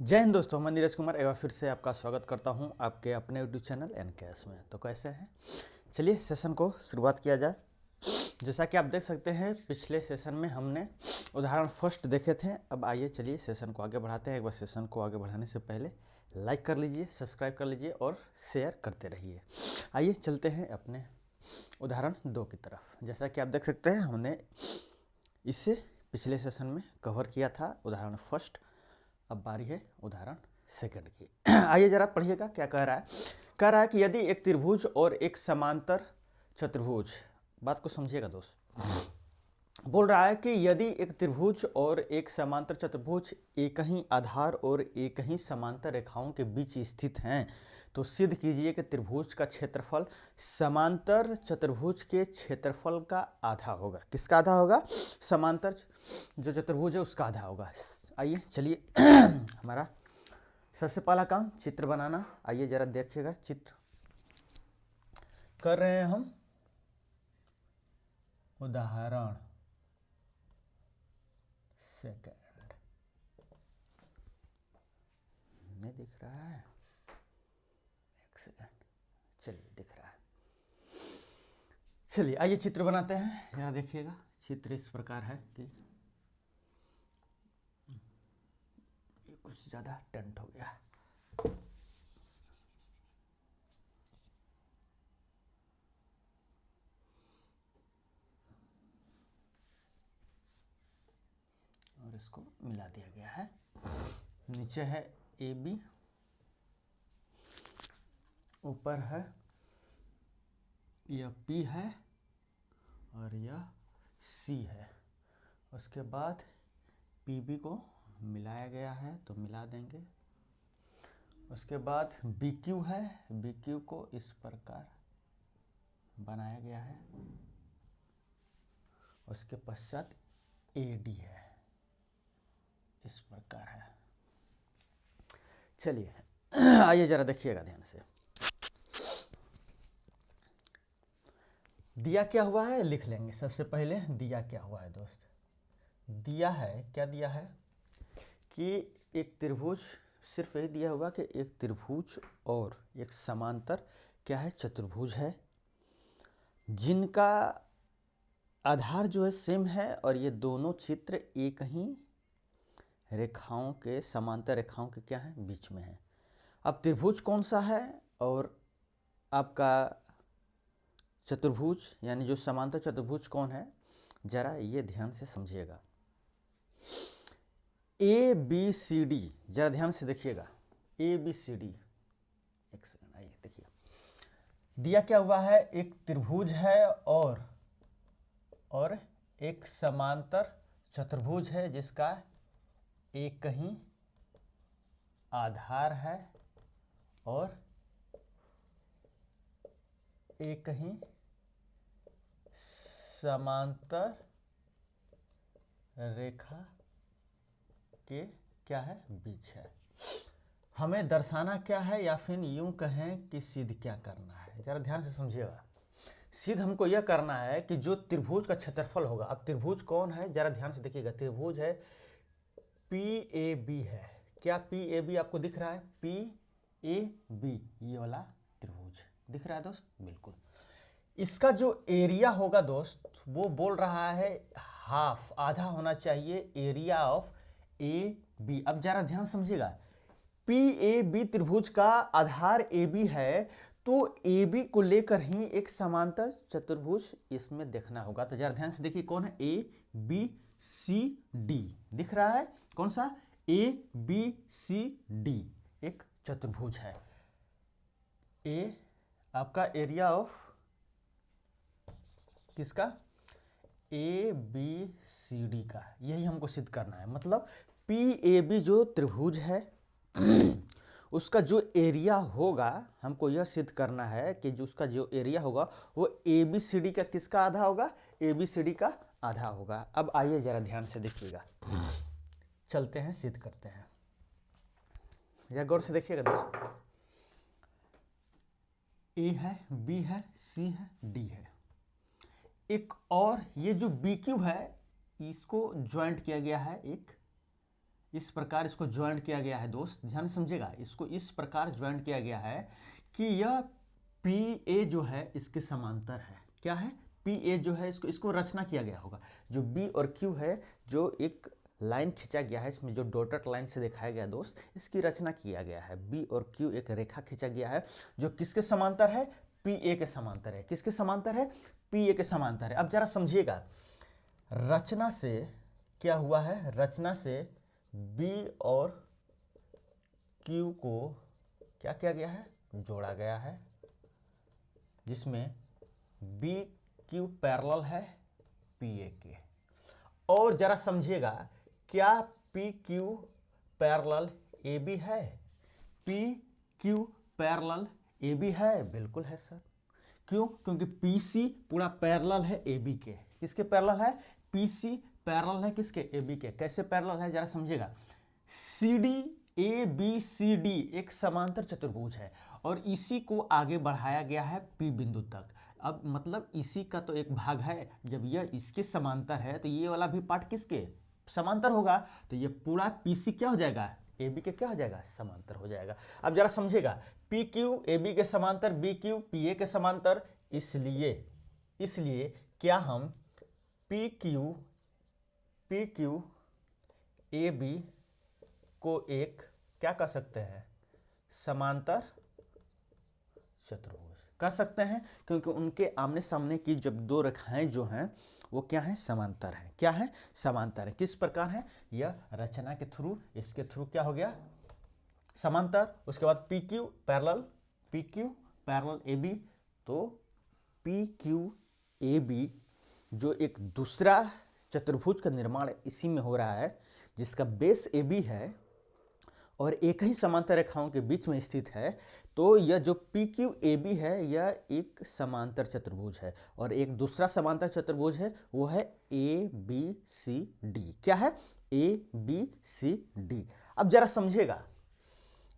जय हिंद दोस्तों, मैं नीरज कुमार एक बार फिर से आपका स्वागत करता हूं आपके अपने यूट्यूब चैनल एन कैश में। तो कैसे हैं? चलिए सेशन को शुरुआत किया जाए। जैसा कि आप देख सकते हैं पिछले सेशन में हमने उदाहरण फर्स्ट देखे थे। अब आइए चलिए सेशन को आगे बढ़ाते हैं। एक बार सेशन को आगे बढ़ाने से पहले लाइक कर लीजिए, सब्सक्राइब कर लीजिए और शेयर करते रहिए। आइए चलते हैं अपने उदाहरण 2 की तरफ। जैसा कि आप देख सकते हैं हमने इसे पिछले सेशन में कवर किया था, उदाहरण फर्स्ट। अब बारी है उदाहरण सेकंड की। आइए जरा पढ़िएगा क्या कह रहा है। कह रहा है कि यदि एक त्रिभुज और एक समांतर चतुर्भुज, बात को समझिएगा दोस्त। बोल रहा है कि यदि एक त्रिभुज और एक समांतर चतुर्भुज एक ही आधार और एक ही समांतर रेखाओं के बीच स्थित हैं तो सिद्ध कीजिए कि त्रिभुज का क्षेत्रफल समांतर चतुर्भुज के क्षेत्रफल का आधा होगा। किसका आधा होगा? समांतर जो चतुर्भुज है उसका आधा होगा। आइए चलिए हमारा सबसे पहला काम चित्र बनाना। आइए जरा देखिएगा, चित्र कर रहे हैं हम। उदाहरण सेकंड। नहीं दिख रहा है? एक सेकंड, चलिए दिख रहा है। चलिए आइए चित्र बनाते हैं। जरा देखिएगा, चित्र इस प्रकार है कि कुछ ज़्यादा टेंट हो गया। और इसको मिला दिया गया है। नीचे है ए बी, ऊपर है यह पी है और यह सी है। उसके बाद पी बी को मिलाया गया है तो मिला देंगे। उसके बाद बी क्यू है, बी क्यू को इस प्रकार बनाया गया है। उसके पश्चात ए डी है, इस प्रकार है। चलिए आइए जरा देखिएगा ध्यान से। दिया क्या हुआ है लिख लेंगे। सबसे पहले दिया क्या हुआ है दोस्त? दिया है, क्या दिया है कि एक त्रिभुज, सिर्फ यही दिया होगा कि एक त्रिभुज और एक समांतर क्या है, चतुर्भुज है, जिनका आधार जो है सेम है और ये दोनों चित्र एक ही रेखाओं के, समांतर रेखाओं के क्या है, बीच में है। अब त्रिभुज कौन सा है और आपका चतुर्भुज यानी जो समांतर चतुर्भुज कौन है, जरा ये ध्यान से समझिएगा। ए बी सी डी, जरा ध्यान से देखिएगा। ए बी सी डी, एक सेकंड, आइए देखिए। दिया क्या हुआ है, एक त्रिभुज है और एक समांतर चतुर्भुज है जिसका एक ही आधार है और एक ही समांतर रेखा के क्या है, बीच है। हमें दर्शाना क्या है, या फिर यूं कहें कि सिद्ध क्या करना है, जरा ध्यान से समझिएगा। सिद्ध हमको यह करना है कि जो त्रिभुज का क्षेत्रफल होगा। अब त्रिभुज कौन है, जरा ध्यान से देखिएगा। त्रिभुज है पी ए बी है। क्या पी ए बी आपको दिख रहा है? पी ए बी, ये वाला त्रिभुज दिख रहा है दोस्त? बिल्कुल। इसका जो एरिया होगा दोस्त, वो बोल रहा है हाफ, आधा होना चाहिए एरिया ऑफ ए बी। अब जरा ध्यान समझिएगा, पी ए बी त्रिभुज का आधार ए बी है तो ए बी को लेकर ही एक समांतर चतुर्भुज इसमें देखना होगा। तो जरा ध्यान से देखिए कौन है, ए बी सी डी दिख रहा है। कौन सा? ए बी सी डी एक चतुर्भुज है। ए आपका एरिया ऑफ किसका? ए बी सी डी का। यही हमको सिद्ध करना है। मतलब पी ए बी जो त्रिभुज है उसका जो एरिया होगा, हमको यह सिद्ध करना है कि जो उसका जो एरिया होगा वो ए बी सी डी का किसका आधा होगा? ए बी सी डी का आधा होगा। अब आइए जरा ध्यान से देखिएगा, चलते हैं सिद्ध करते हैं। या गौर से देखिएगा दोस्तों, ए है, बी है, सी है, डी है। एक और ये जो बी क्यू है इसको ज्वाइंट किया गया है एक इस प्रकार इसको ज्वाइंट किया गया है दोस्त, ध्यान से समझिएगा, इसको इस प्रकार ज्वाइंट किया गया है कि यह पी ए जो है इसके समांतर है। क्या है? पी ए जो है इसको रचना किया गया होगा। जो बी और क्यू है, जो एक लाइन खींचा गया है, इसमें जो डॉटेड लाइन से दिखाया गया दोस्त, इसकी रचना किया गया है। बी और क्यू एक रेखा खींचा गया है जो किसके समांतर है? पी ए के समांतर है। किसके समांतर है? पी ए के समांतर है। अब जरा समझिएगा, रचना से क्या हुआ है? रचना से बी और क्यू को क्या किया गया है? जोड़ा गया है, जिसमें बी क्यू पैरेलल है पी ए के। और जरा समझिएगा, क्या P Q parallel A B है? P Q parallel A B है? बिल्कुल है सर। क्यों? क्योंकि पी सी पूरा पैरेलल है ए बी के। किसके पैरेलल है? पी सी पैरेलल है किसके? ए बी के। कैसे पैरेलल है जरा समझिएगा, C D A B C D एक समांतर चतुर्भुज है और इसी को आगे बढ़ाया गया है पी बिंदु तक। अब मतलब इसी का तो एक भाग है, जब यह इसके समांतर है तो ये वाला भी पार्ट किसके समांतर होगा, तो ये पूरा पी सी क्या हो जाएगा? ए बी के क्या हो जाएगा? समांतर हो जाएगा। अब जरा समझिएगा, पी क्यू ए बी के समांतर, बी क्यू पी ए के समांतर, इसलिए क्या हम पी क्यू ए बी को एक क्या कह सकते हैं? समांतर चतुर्भुज कह सकते हैं, क्योंकि उनके आमने सामने की जब दो रेखाएं जो हैं वो क्या है? समांतर है। क्या है? समांतर है। किस प्रकार है? यह रचना के थ्रू, इसके थ्रू क्या हो गया? समांतर। उसके बाद P Q parallel A B, तो पी क्यू ए बी जो एक दूसरा चतुर्भुज का निर्माण इसी में हो रहा है, जिसका बेस ए बी है और एक ही समांतर रेखाओं के बीच में स्थित है, तो यह जो पी क्यू ए बी है यह एक समांतर चतुर्भुज है और एक दूसरा समांतर चतुर्भुज है वो है ए बी सी डी। क्या है? A B C D. अब जरा समझिएगा,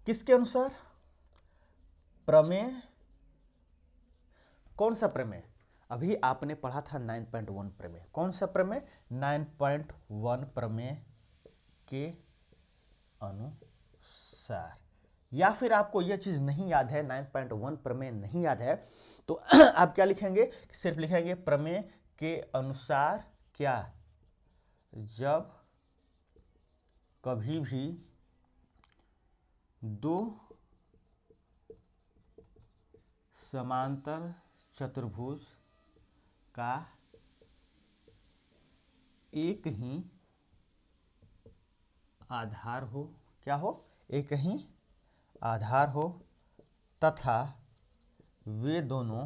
किसके अनुसार? प्रमेय। कौन सा प्रमेय? अभी आपने पढ़ा था 9.1 प्रमेय। कौन सा प्रमेय? 9.1 प्रमेय के अनुसार। या फिर आपको यह चीज नहीं याद है, 9.1 प्रमेय नहीं याद है, तो आप क्या लिखेंगे? सिर्फ लिखेंगे प्रमेय के अनुसार क्या? जब कभी भी दो समांतर चतुर्भुज का एक ही आधार हो, क्या हो? एक ही आधार हो तथा वे दोनों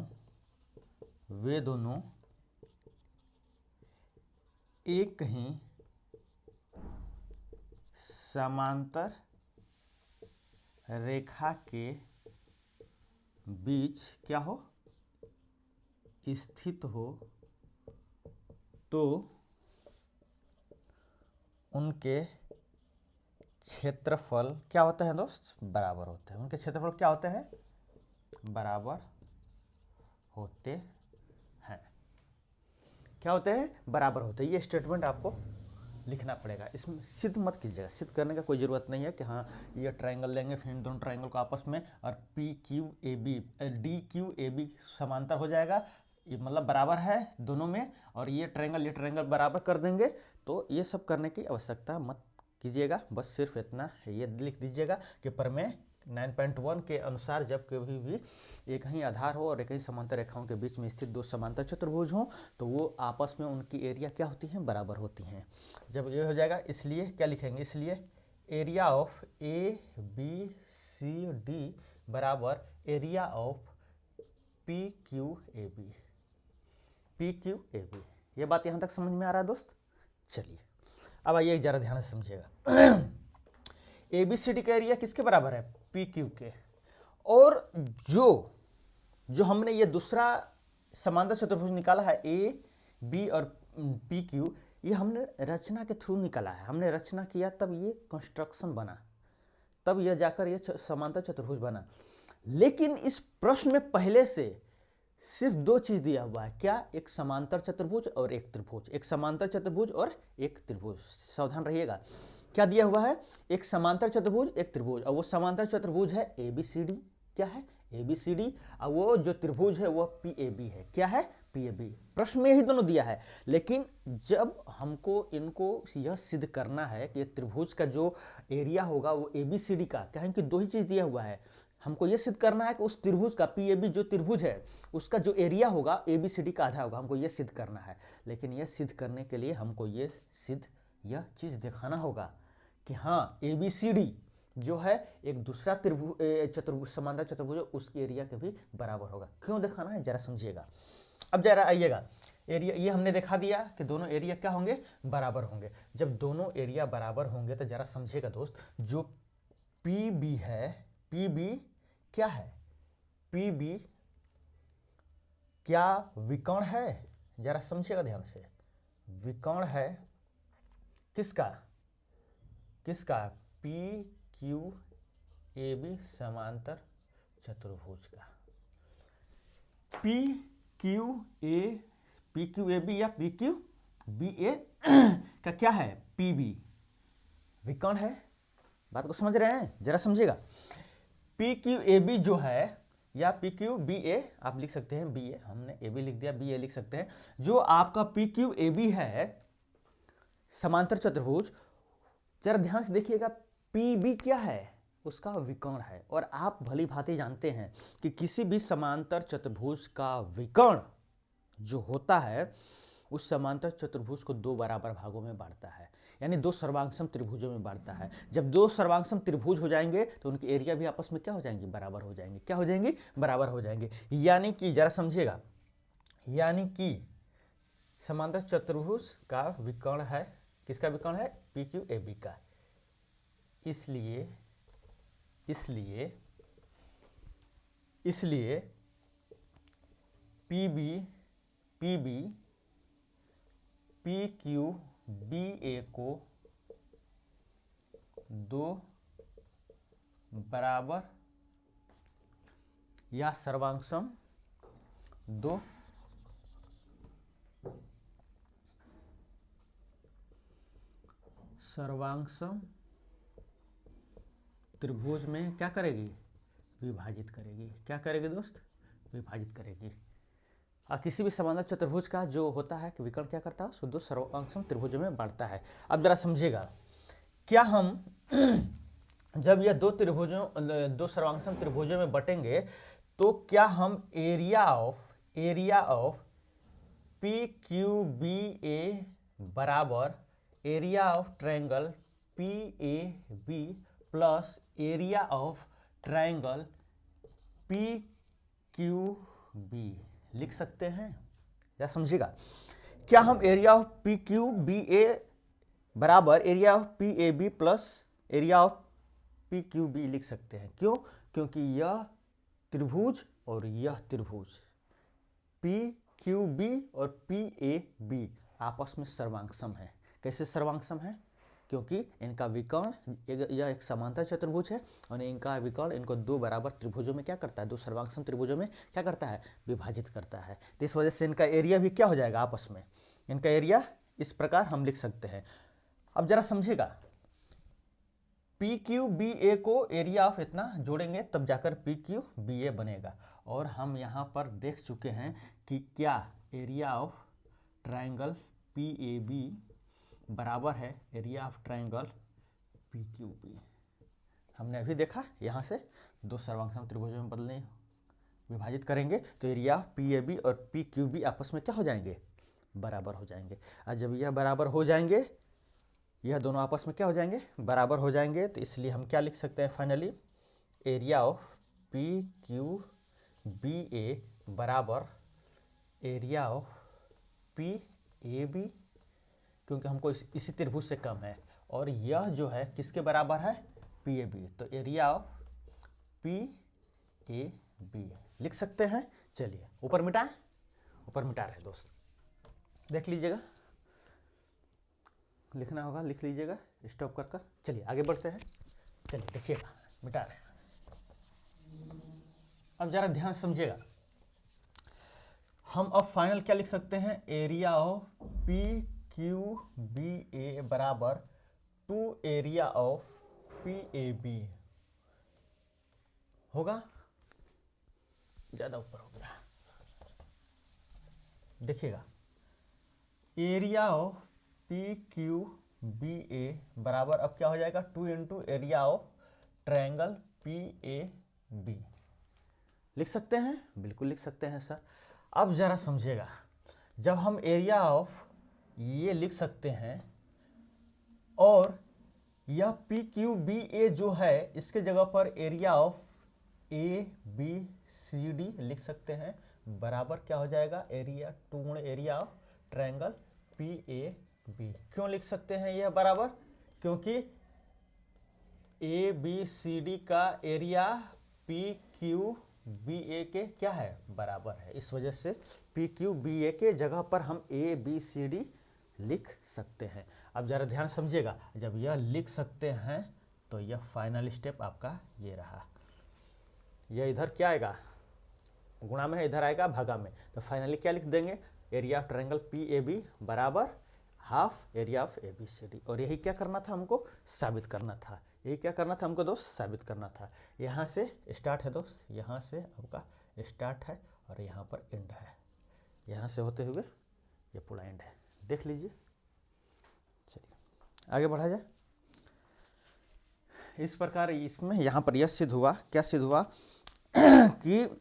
एक ही समांतर रेखा के बीच क्या हो? स्थित हो, तो उनके क्षेत्रफल क्या होते हैं दोस्त? बराबर होते हैं। उनके क्षेत्रफल क्या होते हैं? बराबर होते हैं। क्या होते हैं? बराबर होते हैं। ये स्टेटमेंट आपको लिखना पड़ेगा। इसमें सिद्ध मत कीजिएगा, सिद्ध करने का कोई ज़रूरत नहीं है कि हाँ ये ट्रायंगल लेंगे फिर इन दोनों ट्रायंगल को आपस में और P Q A B D Q A B समांतर हो जाएगा, ये मतलब बराबर है दोनों में, और ये ट्रायंगल बराबर कर देंगे। तो ये सब करने की आवश्यकता मत कीजिएगा, बस सिर्फ इतना ये लिख दीजिएगा कि प्रमेय 9.1 के अनुसार जब कभी भी एक ही आधार हो और एक ही समांतर रेखाओं के बीच में स्थित दो समांतर चतुर्भुज हों तो वो आपस में उनकी एरिया क्या होती हैं? बराबर होती हैं। जब ये हो जाएगा, इसलिए क्या लिखेंगे? इसलिए area of A B C D बराबर area of P Q A B. ये बात यहाँ तक समझ में आ रहा है दोस्त? चलिए अब आइए जरा ध्यान से समझिएगा। ए बी सी डी का एरिया किसके बराबर है? पी क्यू के। और जो हमने ये दूसरा समांतर चतुर्भुज निकाला है ए बी और पी क्यू, ये हमने रचना के थ्रू निकाला है। हमने रचना किया तब ये कंस्ट्रक्शन बना, तब यह जाकर ये समांतर चतुर्भुज बना। लेकिन इस प्रश्न में पहले से सिर्फ दो चीज दिया हुआ है। क्या? एक समांतर चतुर्भुज और एक त्रिभुज। एक समांतर चतुर्भुज और एक त्रिभुज। सावधान रहिएगा, क्या दिया हुआ है, एक समांतर चतुर्भुज एक त्रिभुज, और वो समांतर चतुर्भुज है ABCD, क्या है ABCD, और वो जो त्रिभुज है वो PAB है, क्या है PAB। प्रश्न में यही दोनों दिया है, लेकिन जब हमको इनको यह सिद्ध करना है कि त्रिभुज का जो एरिया होगा वो ABCD का, क्या है कि दो ही चीज दिया हुआ है, हमको यह सिद्ध करना है कि उस त्रिभुज का PAB जो त्रिभुज है उसका जो एरिया होगा ABCD का आधा होगा, हमको यह सिद्ध करना है। लेकिन यह सिद्ध करने के लिए हमको यह चीज दिखाना होगा कि हाँ ABCD जो है एक दूसरा चतुर्भुज समांतर चतुर्भुज उसके एरिया के भी बराबर होगा। क्यों दिखाना है जरा समझिएगा। अब जरा आइएगा, एरिया ये हमने दिखा दिया कि दोनों एरिया क्या होंगे, बराबर होंगे। जब दोनों एरिया बराबर होंगे तो जरा समझिएगा दोस्त, जो PB है, PB क्या है, PB क्या विकर्ण है, जरा समझिएगा ध्यान से, विकर्ण है किसका, PQAB समांतर चतुर्भुज का। PQAB या PQBA का क्या है, PB विकर्ण है। बात को समझ रहे हैं, जरा समझिएगा। PQAB जो है या PQBA आप लिख सकते हैं, BA हमने AB लिख दिया, BA लिख सकते हैं। जो आपका PQAB है समांतर चतुर्भुज, जरा ध्यान से देखिएगा, PB क्या है, उसका विकर्ण है। और आप भली भांति जानते हैं कि किसी भी समांतर चतुर्भुज का विकर्ण जो होता है उस समांतर चतुर्भुज को दो बराबर भागों में बांटता है, यानी दो सर्वांगसम त्रिभुजों में बांटता है। जब दो सर्वांगसम त्रिभुज हो जाएंगे तो उनकी एरिया भी आपस में क्या हो जाएंगी, बराबर हो जाएंगे। क्या हो जाएंगी, बराबर हो जाएंगे। यानी कि जरा समझिएगा, यानी कि समांतर चतुर्भुज का विकर्ण है, किसका विकर्ण है, PQAB का। इसलिए PB PQBA को दो बराबर या सर्वांगसम दो सर्वांगसम त्रिभुज में क्या करेगी, विभाजित करेगी। क्या करेगी दोस्त, विभाजित करेगी। किसी भी समांतर चतुर्भुज का जो होता है कि विकर्ण क्या करता है, उसको दो सर्वांगसम त्रिभुजों में बांटता है। अब जरा समझिएगा, क्या हम जब यह दो सर्वांगसम त्रिभुजों में बटेंगे तो क्या हम एरिया ऑफ PQBA बराबर area of triangle PAB plus area of triangle PQB लिख सकते हैं। या समझिएगा, क्या हम एरिया ऑफ PQBA बराबर area of PAB plus area of PQB लिख सकते हैं। क्यों, क्योंकि यह त्रिभुज और यह त्रिभुज PQB और PAB आपस में सर्वांगसम है। कैसे सर्वांगसम है, क्योंकि इनका विकर्ण, यह एक समांतर चतुर्भुज है और इनका विकर्ण इनको दो बराबर त्रिभुजों में क्या करता है, दो सर्वांगसम त्रिभुजों में क्या करता है, विभाजित करता है। तो इस वजह से इनका एरिया भी क्या हो जाएगा, आपस में इनका एरिया इस प्रकार हम लिख सकते हैं। अब जरा समझिएगा, PQBA को एरिया ऑफ इतना जोड़ेंगे तब जाकर PQBA बनेगा। और हम यहाँ पर देख चुके हैं कि क्या एरिया ऑफ ट्रायंगल PAB बराबर है एरिया ऑफ ट्रायंगल PQB। हमने अभी देखा, यहाँ से दो सर्वांगसम त्रिभुजों में बदलने विभाजित करेंगे तो एरिया ऑफ PAB और PQB आपस में क्या हो जाएंगे, बराबर हो जाएंगे। और जब यह बराबर हो जाएंगे, यह दोनों आपस में क्या हो जाएंगे, बराबर हो जाएंगे, तो इसलिए हम क्या लिख सकते हैं फाइनली, एरिया ऑफ PQBA बराबर एरिया ऑफ PAB, क्योंकि हमको इसी त्रिभुज से कम है, और यह जो है किसके बराबर है, PAB, तो एरिया ऑफ PAB लिख सकते हैं। चलिए ऊपर मिटाएं, ऊपर मिटा रहे दोस्त, देख लीजिएगा, लिखना होगा लिख लीजिएगा स्टॉप कर कर। चलिए आगे बढ़ते हैं, चलिए देखिएगा, मिटा रहे हैं। अब जरा ध्यान समझिएगा, हम अब फाइनल क्या लिख सकते हैं, एरिया ऑफ PQBA बराबर to area of P A B होगा, ज्यादा ऊपर हो गया, देखिएगा area of P Q B A बराबर अब क्या हो जाएगा 2 into area of triangle P A B. लिख सकते हैं, बिल्कुल लिख सकते हैं सर। अब जरा समझिएगा, जब हम एरिया ऑफ ये लिख सकते हैं और यह पी क्यू बी ए जो है इसके जगह पर area of A B C D लिख सकते हैं, बराबर क्या हो जाएगा एरिया 2 गुणे area of triangle P A B. क्यों लिख सकते हैं यह बराबर, क्योंकि ए बी सी डी का area P Q B A के क्या है बराबर है, इस वजह से पी क्यू बी ए के जगह पर हम ए बी सी डी लिख सकते हैं। अब जरा ध्यान समझिएगा, जब यह लिख सकते हैं तो यह फाइनल स्टेप आपका ये रहा, यह इधर क्या आएगा गुणा में है, इधर आएगा भागा में, तो फाइनली क्या लिख देंगे area of triangle P A B बराबर half area of A B C D. और यही क्या करना था हमको, साबित करना था, यही क्या करना था हमको दोस्त, साबित करना था। यहाँ से स्टार्ट है दोस्त, यहाँ से आपका स्टार्ट है और यहाँ पर एंड है, यहाँ से होते हुए ये पूरा एंड है, देख लीजिए। चलिए आगे बढ़ा जाए। इस प्रकार इसमें यहाँ पर यह सिद्ध हुआ, क्या सिद्ध हुआ कि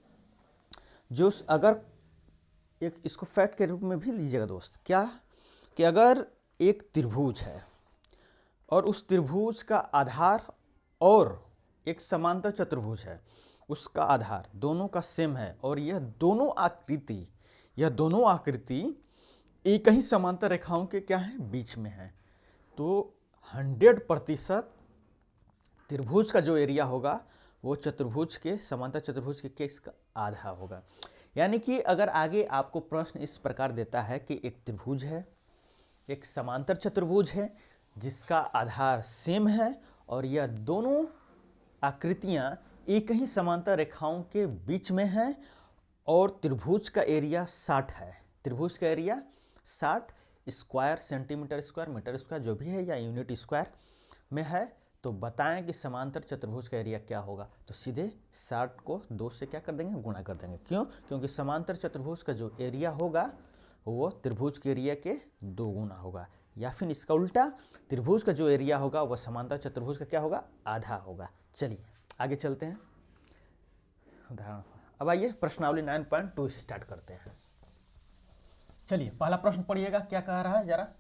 जो अगर एक इसको फैक्ट के रूप में भी लीजिएगा दोस्त, क्या कि अगर एक त्रिभुज है और उस त्रिभुज का आधार और एक समांतर चतुर्भुज है, उसका आधार दोनों का सेम है और यह दोनों आकृति एक ही समांतर रेखाओं के क्या है बीच में है, तो 100% त्रिभुज का जो एरिया होगा वो चतुर्भुज के समांतर चतुर्भुज के केस का आधा होगा। यानी कि अगर आगे आपको प्रश्न इस प्रकार देता है कि एक त्रिभुज है, एक समांतर चतुर्भुज है जिसका आधार सेम है और यह दोनों आकृतियां एक ही समांतर रेखाओं के बीच में हैं और त्रिभुज का एरिया 60 है, त्रिभुज का area 60 square centimetre square metre square जो भी है या यूनिट स्क्वायर में है, तो बताएं कि समांतर चतुर्भुज का एरिया क्या होगा, तो सीधे 60 को 2 से क्या कर देंगे गुणा कर देंगे। क्यों, क्योंकि समांतर चतुर्भुज का जो एरिया होगा वो त्रिभुज के एरिया के 2 गुना होगा, या फिर इसका उल्टा त्रिभुज का जो एरिया होगा वह समांतर चतुर्भुज का क्या होगा आधा होगा। चलिए आगे चलते हैं उदाहरण। अब आइए प्रश्नावली 9.2 स्टार्ट करते हैं। चलिए पहला प्रश्न पढ़िएगा, क्या कह रहा है जरा।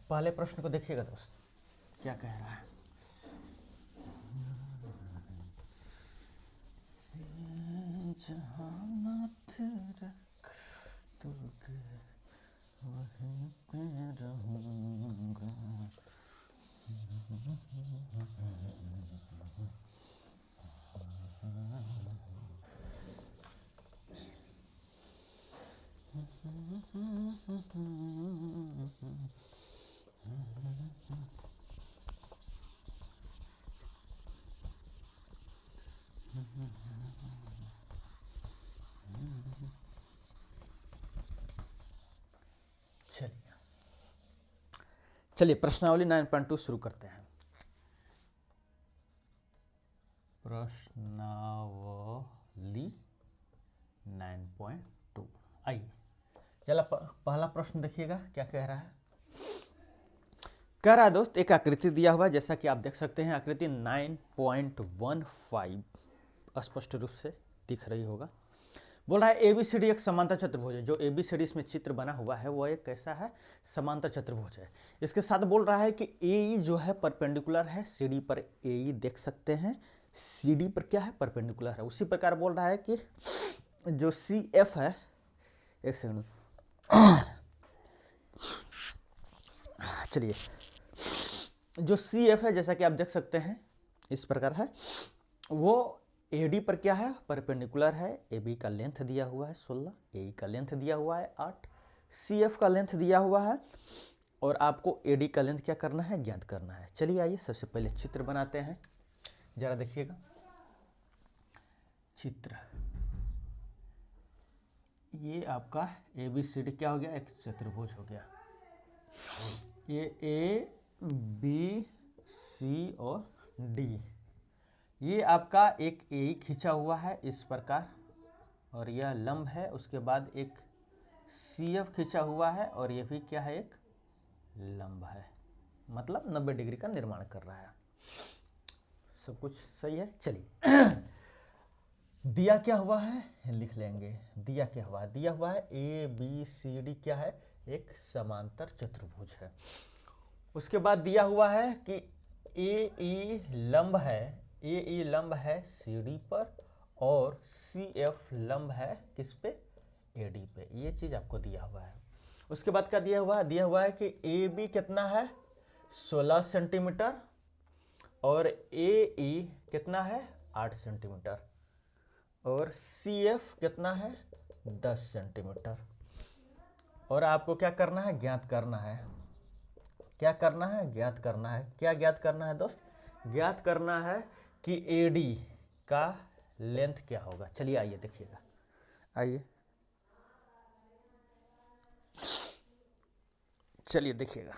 पहले प्रश्न को देखिएगा दोस्त, क्या कह रहा है। जहानात रख तुझे वहीं पे रहूंगा। चलिए प्रश्नावली 9.2 शुरू करते हैं। प्रश्नावली 9.2 आइए, चला पहला प्रश्न देखिएगा क्या कह रहा है। कह रहा है दोस्त एक आकृति दिया हुआ है, जैसा कि आप देख सकते हैं आकृति 9.15 स्पष्ट रूप से दिख रही होगा। बोल रहा है एबीसीडी एक समांतर चतुर्भुज है, जो एबीसीडी इसमें चित्र बना हुआ है वो एक कैसा है समांतर चतुर्भुज है। इसके साथ बोल रहा है कि ए जो है परपेंडिकुलर है सीडी पर, ए देख सकते हैं सीडी पर क्या है परपेंडिकुलर है। उसी प्रकार बोल रहा है कि जो सी एफ है, एक सेकंड चलिए, जो सी एफ है जैसा कि आप देख सकते हैं इस प्रकार है, वो एडी पर क्या है परपेंडिकुलर है। ए बी का लेंथ दिया हुआ है 16, ए का लेंथ दिया हुआ है 8, सी एफ का लेंथ दिया हुआ है और आपको एडी का लेंथ क्या करना है ज्ञात करना है। चलिए आइए सबसे पहले चित्र बनाते हैं, जरा देखिएगा चित्र। ये आपका ABCD क्या हो गया, एक चतुर्भुज हो गया। ये ABC और D, ये आपका एक ए खींचा हुआ है इस प्रकार और यह लंब है। उसके बाद एक CF खींचा हुआ है और ये भी क्या है, एक लंब है, मतलब 90 डिग्री का निर्माण कर रहा है। सब कुछ सही है। चलिए दिया क्या हुआ है लिख लेंगे। दिया क्या हुआ है, दिया हुआ है ABCD क्या है, एक समांतर चतुर्भुज है। उसके बाद दिया हुआ है कि AE लंब है, AE लंब है CD पर और CF लंब है किस पे, AD पे। ये चीज आपको दिया हुआ है। उसके बाद क्या दिया हुआ है, दिया हुआ है कि AB कितना है 16 सेंटीमीटर और AE कितना है 8 सेंटीमीटर और CF कितना है 10 सेंटीमीटर। और आपको क्या करना है, ज्ञात करना है। क्या करना है, ज्ञात करना है। क्या ज्ञात करना है दोस्त, ज्ञात करना है कि AD का लेंथ क्या होगा। चलिए आइए देखिएगा, आइए चलिए देखिएगा।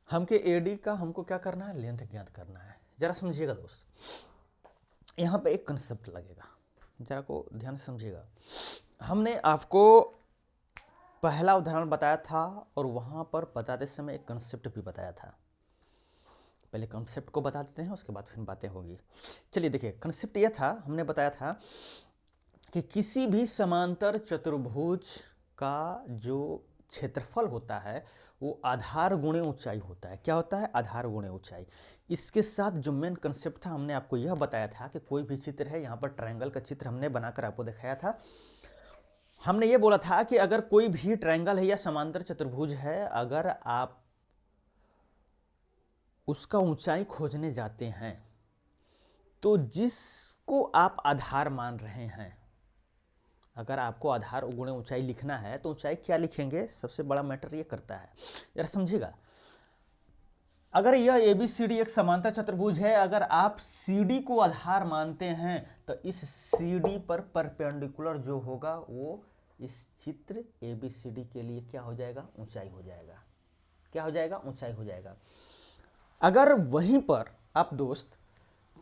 हमके AD का हमको क्या करना है, लेंथ ज्ञात करना है। जरा समझिएगा दोस्त, यहाँ पे एक कंसेप्ट लगेगा, जरा को ध्यान से समझिएगा। हमने आपको पहला उदाहरण बताया था और वहाँ पर बताते समय एक कंसेप्ट भी बताया था। पहले कंसेप्ट को बता देते हैं, उसके बाद फिर बातें होगी। चलिए देखिए, कंसेप्ट यह था, हमने बताया था कि किसी भी समांतर चतुर्भुज का जो क्षेत्रफल होता है वो आधार गुणे ऊंचाई होता है। क्या होता है, आधार गुणे ऊंचाई। इसके साथ जो मेन कंसेप्ट था, हमने आपको यह बताया था कि कोई भी चित्र है, यहाँ पर ट्रायंगल का चित्र हमने बनाकर आपको दिखाया था। हमने ये बोला था कि अगर कोई भी ट्रायंगल है या समांतर चतुर्भुज है, अगर आप उसका ऊंचाई खोजने जाते हैं तो जिसको आप आधार मान रहे हैं, अगर आपको आधार गुणे ऊंचाई लिखना है तो ऊंचाई क्या लिखेंगे, सबसे बड़ा मैटर ये करता है। जरा समझिएगा, अगर यह ABCD एक समांतर चतुर्भुज है, अगर आप CD को आधार मानते हैं तो इस CD पर परपेंडिकुलर जो होगा वो इस चित्र ABCD के लिए क्या हो जाएगा, ऊंचाई हो जाएगा। क्या हो जाएगा, ऊंचाई हो जाएगा। अगर वहीं पर आप दोस्त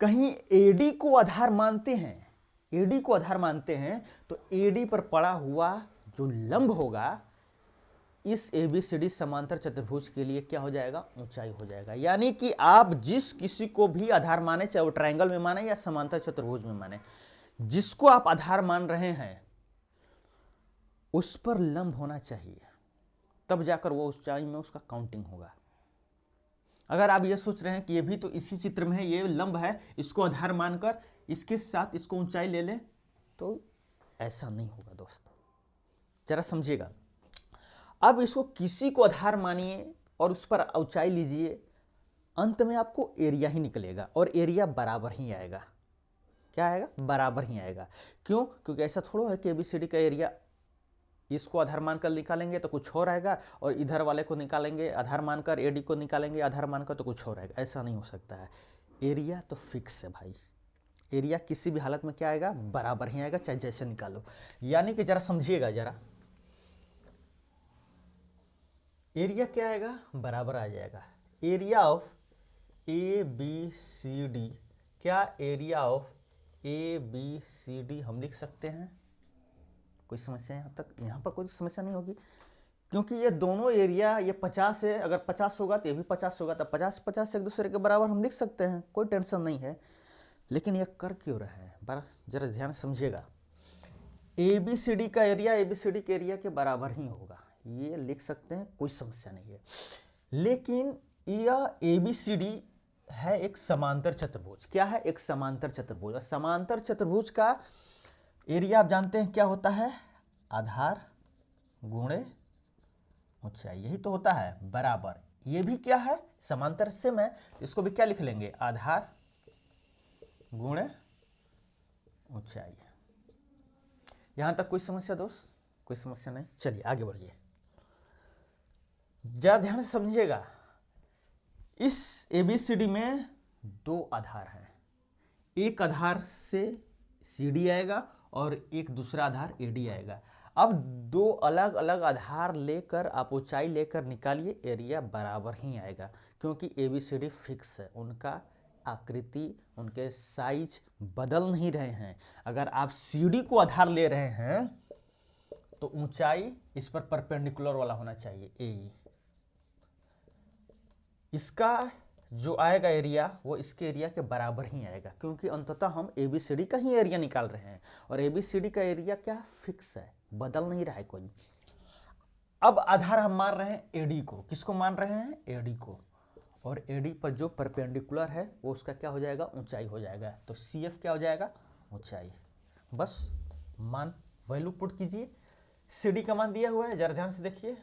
कहीं AD को आधार मानते हैं, AD को आधार मानते हैं तो AD पर पड़ा हुआ जो लंब होगा इस ABCD समांतर चतुर्भुज के लिए क्या हो जाएगा, ऊंचाई हो जाएगा। यानी कि आप जिस किसी को भी आधार माने, चाहे वो ट्रायंगल में माने या समांतर चतुर्भुज में माने, जिसको आप आधार मान रहे हैं उस पर लंब होना चाहिए, तब जाकर वो ऊंचाई में उसका काउंटिंग होगा। अगर आप ये सोच रहे हैं कि ये भी तो इसी चित्र में है, ये लंब है, इसको आधार मानकर इसके साथ इसको ऊंचाई ले लें, तो ऐसा नहीं होगा दोस्त। जरा समझिएगा, अब इसको किसी को आधार मानिए और उस पर ऊंचाई लीजिए, अंत में आपको एरिया ही निकलेगा और एरिया बराबर ही आएगा। क्या आएगा, बराबर ही आएगा। क्यों, क्योंकि ऐसा थोड़ा है कि ABCD का एरिया इसको आधार मानकर निकालेंगे तो कुछ और आएगा और इधर वाले को निकालेंगे आधार मानकर, AD को निकालेंगे आधार मानकर तो कुछ और आएगा। ऐसा नहीं हो सकता है। एरिया तो फिक्स है भाई, एरिया किसी भी हालत में क्या आएगा, बराबर ही आएगा, चाहे जैसे निकालो। यानी कि जरा समझिएगा, जरा एरिया क्या आएगा, बराबर आ जाएगा। एरिया ऑफ ABCD, क्या एरिया ऑफ ABCD हम लिख सकते हैं। कोई समस्या यहाँ तक, यहाँ पर कोई समस्या नहीं होगी, क्योंकि ये दोनों एरिया, ये 50 है, अगर 50 होगा तो ये भी 50 होगा, तो 50-50 एक दूसरे के बराबर हम लिख सकते हैं, कोई टेंशन नहीं है। लेकिन ये कर क्यों रहे हैं, बड़ा जरा ध्यान समझिएगा। ABCD का एरिया ABCD के एरिया के बराबर ही होगा, ये लिख सकते हैं, कोई समस्या नहीं है। लेकिन यह ABCD है एक समांतर चतुर्भुज। क्या है, एक समांतर चतुर्भुज। और समांतर चतुर्भुज का एरिया आप जानते हैं क्या होता है, आधार गुणे ऊंचाई, यही तो होता है, बराबर। ये भी क्या है, समांतर से मैं इसको भी क्या लिख लेंगे, आधार गुणे ऊंचाई। यहां तक कोई समस्या दोस्त, कोई समस्या नहीं। चलिए आगे बढ़िए, जरा ध्यान से समझिएगा। इस ABCD में दो आधार हैं, एक आधार से CD आएगा और एक दूसरा आधार AD आएगा। अब दो अलग अलग आधार लेकर आप ऊंचाई लेकर निकालिए, एरिया बराबर ही आएगा, क्योंकि ABCD फिक्स है, उनका आकृति, उनके साइज बदल नहीं रहे हैं। अगर आप CD को आधार ले रहे हैं तो ऊंचाई इस पर परपेंडिकुलर वाला होना चाहिए, AE। इसका जो आएगा एरिया वो इसके एरिया के बराबर ही आएगा, क्योंकि अंततः हम ABCD का ही एरिया निकाल रहे हैं, और ABCD का एरिया क्या फिक्स है, बदल नहीं रहा है कोई। अब आधार हम मान रहे हैं AD को। किसको मान रहे हैं? AD को। और AD पर जो परपेंडिकुलर है वो उसका क्या हो जाएगा? ऊंचाई हो जाएगा। तो CF क्या हो जाएगा? ऊंचाई। बस मान वैल्यू पुट कीजिए। CD का मान दिया हुआ है, जरा ध्यान से देखिए।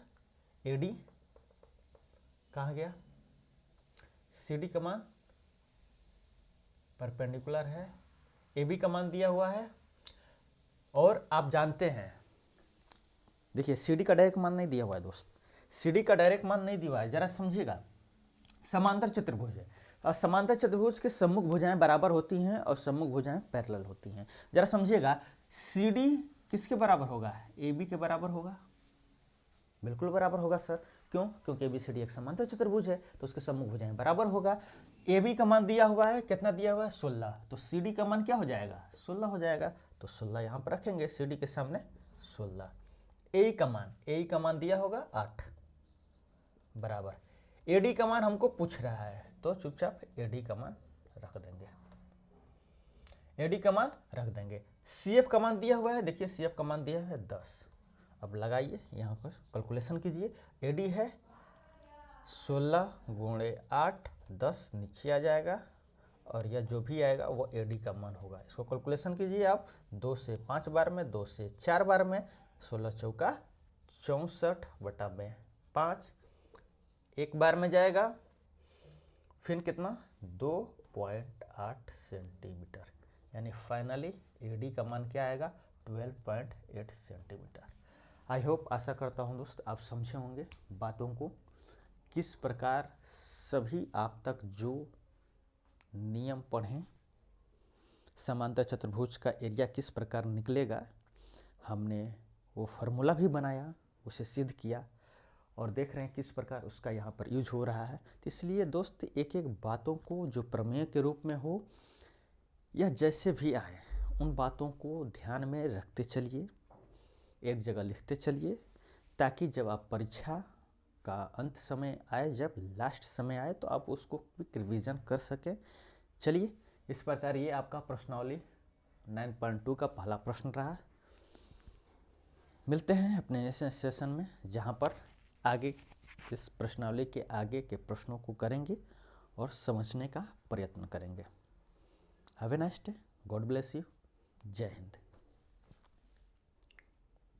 AD कहाँ गया? CD का मान परपेंडिकुलर है, AB का मान दिया हुआ है, और आप जानते हैं, देखिए CD का डायरेक्ट मान नहीं दिया हुआ है दोस्त, CD का डायरेक्ट मान नहीं दिया हुआ है, जरा समझिएगा। समांतर चतुर्भुज है, और समांतर चतुर्भुज के सम्मुख भुजाएं बराबर होती हैं और सम्मुख भुजाएं पैरेलल होती हैं। जरा समझिएगा, CD किसके बराबर होगा? AB के बराबर होगा। बिल्कुल बराबर होगा सर, क्यों? क्योंकि ABCD एक समांतर चतुर्भुज है, तो उसके सम्मुख भुजाएं बराबर होगा। AB का मान दिया हुआ है, कितना दिया हुआ है? 16। तो CD का मान क्या हो जाएगा? 16 हो जाएगा। तो 16 यहाँ पर रखेंगे CD के सामने 16। AE का मान दिया होगा 8 बराबर। AD का मान हमको पूछ रहा है, तो चुपचाप AD का मान रख देंगे, AD का मान रख देंगे। CF का मान दिया हुआ है, देखिए CF का मान दिया है 10। अब लगाइए यहाँ पर, कैलकुलेशन कीजिए। AD है 16 गुणे 8, 10 नीचे आ जाएगा, और यह जो भी आएगा वो AD का मान होगा। इसको कैलकुलेशन कीजिए आप, 2 से 5 बार में, 2 से 4 बार में, 16 चौका 64 बटा में 5, एक बार में जाएगा, फिर कितना? 2.8 सेंटीमीटर, यानी फाइनली AD का मान क्या आएगा? 12.8 सेंटीमीटर। आई होप, आशा करता हूँ दोस्त आप समझे होंगे बातों को, किस प्रकार सभी आप तक जो नियम पढ़ें, समांतर चतुर्भुज का एरिया किस प्रकार निकलेगा, हमने वो फार्मूला भी बनाया, उसे सिद्ध किया, और देख रहे हैं किस प्रकार उसका यहाँ पर यूज हो रहा है। तो इसलिए दोस्त एक एक बातों को जो प्रमेय के रूप में हो या जैसे भी आए, उन बातों को ध्यान में रखते चलिए, एक जगह लिखते चलिए, ताकि जब आप परीक्षा का अंत समय आए, जब लास्ट समय आए, तो आप उसको क्विक रिवीजन कर सकें। चलिए, इस प्रकार ये आपका प्रश्नावली 9.2 का पहला प्रश्न रहा। मिलते हैं अपने नेक्स्ट सेशन में, जहाँ पर आगे इस प्रश्नावली के आगे के प्रश्नों को करेंगे और समझने का प्रयत्न करेंगे। Have a nice day, God bless you, जय हिंद।